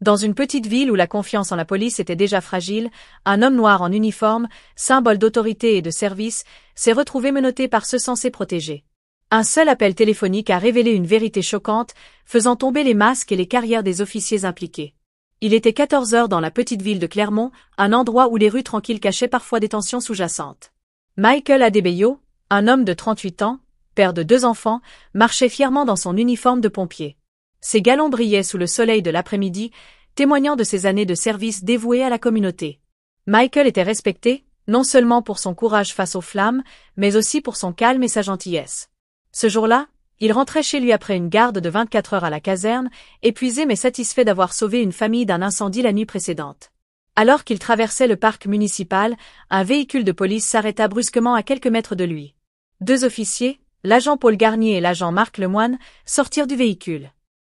Dans une petite ville où la confiance en la police était déjà fragile, un homme noir en uniforme, symbole d'autorité et de service, s'est retrouvé menotté par ceux censés protéger. Un seul appel téléphonique a révélé une vérité choquante, faisant tomber les masques et les carrières des officiers impliqués. Il était 14 heures dans la petite ville de Clermont, un endroit où les rues tranquilles cachaient parfois des tensions sous-jacentes. Michael Adebayo, un homme de 38 ans, père de 2 enfants, marchait fièrement dans son uniforme de pompier. Ses galons brillaient sous le soleil de l'après-midi, témoignant de ses années de service dévouées à la communauté. Michael était respecté, non seulement pour son courage face aux flammes, mais aussi pour son calme et sa gentillesse. Ce jour-là, il rentrait chez lui après une garde de 24 heures à la caserne, épuisé mais satisfait d'avoir sauvé une famille d'un incendie la nuit précédente. Alors qu'il traversait le parc municipal, un véhicule de police s'arrêta brusquement à quelques mètres de lui. 2 officiers, l'agent Paul Garnier et l'agent Marc Lemoine, sortirent du véhicule.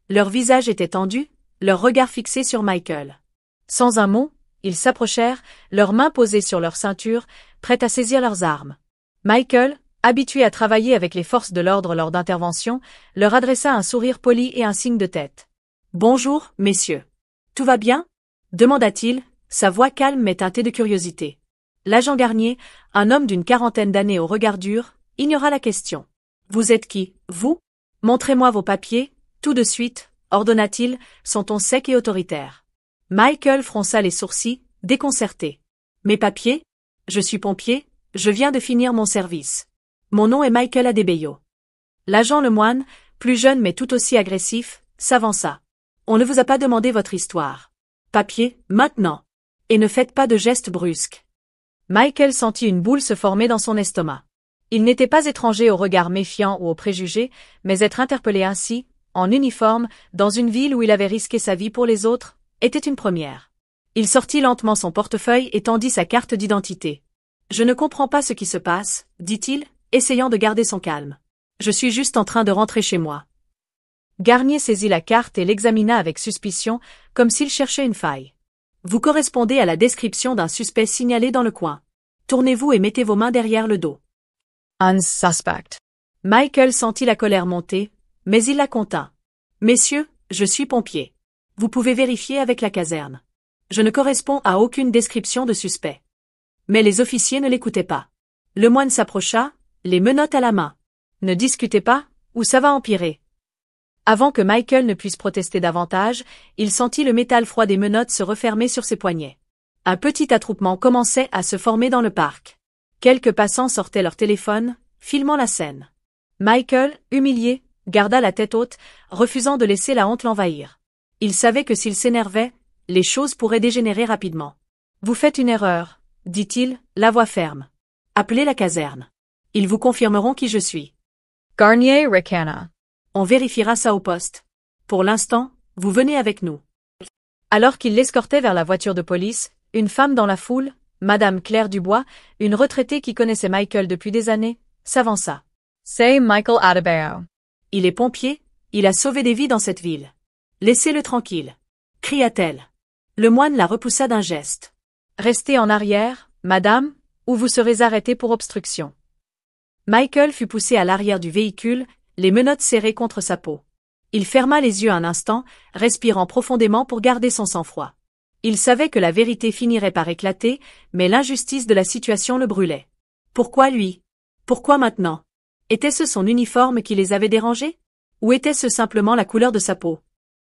Leurs visages étaient tendus, leurs regards fixés sur Michael. Sans un mot, ils s'approchèrent, leurs mains posées sur leur ceinture, prêts à saisir leurs armes. Michael, habitué à travailler avec les forces de l'ordre lors d'interventions, leur adressa un sourire poli et un signe de tête. « Bonjour, messieurs. Tout va bien ?» demanda-t-il, sa voix calme mais teintée de curiosité. L'agent Garnier, un homme d'une 40aine d'années au regard dur, ignora la question. « Vous êtes qui, vous ? Montrez-moi vos papiers, tout de suite, » ordonna-t-il, son ton sec et autoritaire. Michael fronça les sourcils, déconcerté. « Mes papiers ? Je suis pompier, je viens de finir mon service. Mon nom est Michael Adebayo. » L'agent Lemoine, plus jeune mais tout aussi agressif, s'avança. « On ne vous a pas demandé votre histoire. Papier, maintenant. Et ne faites pas de gestes brusques. » Michael sentit une boule se former dans son estomac. Il n'était pas étranger au regard méfiant ou aux préjugés, mais être interpellé ainsi, en uniforme, dans une ville où il avait risqué sa vie pour les autres, était une première. Il sortit lentement son portefeuille et tendit sa carte d'identité. « Je ne comprends pas ce qui se passe, » dit-il, essayant de garder son calme. « Je suis juste en train de rentrer chez moi. » Garnier saisit la carte et l'examina avec suspicion, comme s'il cherchait une faille. « Vous correspondez à la description d'un suspect signalé dans le coin. Tournez-vous et mettez vos mains derrière le dos. » Unsuspect. Michael sentit la colère monter, mais il la contint. « Messieurs, je suis pompier. Vous pouvez vérifier avec la caserne. Je ne corresponds à aucune description de suspect. » Mais les officiers ne l'écoutaient pas. Le moine s'approcha, les menottes à la main. « Ne discutez pas, ou ça va empirer. » Avant que Michael ne puisse protester davantage, il sentit le métal froid des menottes se refermer sur ses poignets. Un petit attroupement commençait à se former dans le parc. Quelques passants sortaient leur téléphone, filmant la scène. Michael, humilié, garda la tête haute, refusant de laisser la honte l'envahir. Il savait que s'il s'énervait, les choses pourraient dégénérer rapidement. « Vous faites une erreur, » dit-il, la voix ferme. « Appelez la caserne. Ils vous confirmeront qui je suis. » Garnier ricana. « On vérifiera ça au poste. Pour l'instant, vous venez avec nous. » Alors qu'il l'escortait vers la voiture de police, une femme dans la foule, Madame Claire Dubois, une retraitée qui connaissait Michael depuis des années, s'avança. « C'est Michael Adebayo. Il est pompier, il a sauvé des vies dans cette ville. Laissez-le tranquille. » cria-t-elle. Le moine la repoussa d'un geste. « Restez en arrière, madame, ou vous serez arrêtée pour obstruction. » Michael fut poussé à l'arrière du véhicule, les menottes serrées contre sa peau. Il ferma les yeux un instant, respirant profondément pour garder son sang-froid. Il savait que la vérité finirait par éclater, mais l'injustice de la situation le brûlait. Pourquoi lui? Pourquoi maintenant? Était-ce son uniforme qui les avait dérangés? Ou était-ce simplement la couleur de sa peau?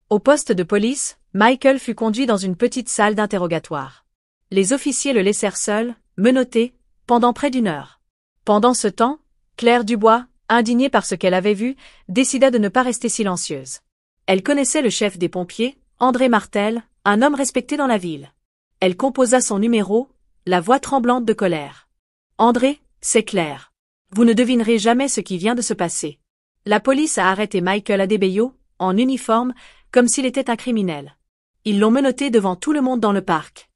Au poste de police, Michael fut conduit dans une petite salle d'interrogatoire. Les officiers le laissèrent seul, menotté, pendant près d'1 heure. Pendant ce temps, Claire Dubois, indignée par ce qu'elle avait vu, décida de ne pas rester silencieuse. Elle connaissait le chef des pompiers, André Martel, un homme respecté dans la ville. Elle composa son numéro, la voix tremblante de colère. « André, c'est clair. Vous ne devinerez jamais ce qui vient de se passer. La police a arrêté Michael Adebayo, en uniforme, comme s'il était un criminel. Ils l'ont menotté devant tout le monde dans le parc. »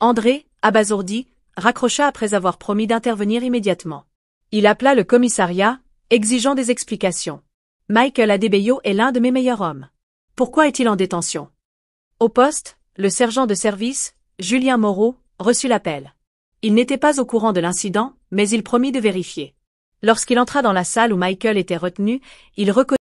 André, abasourdi, raccrocha après avoir promis d'intervenir immédiatement. Il appela le commissariat, exigeant des explications. « Michael Adebayo est l'un de mes meilleurs hommes. Pourquoi est-il en détention ?» Au poste, le sergent de service, Julien Moreau, reçut l'appel. Il n'était pas au courant de l'incident, mais il promit de vérifier. Lorsqu'il entra dans la salle où Michael était retenu, il reconnut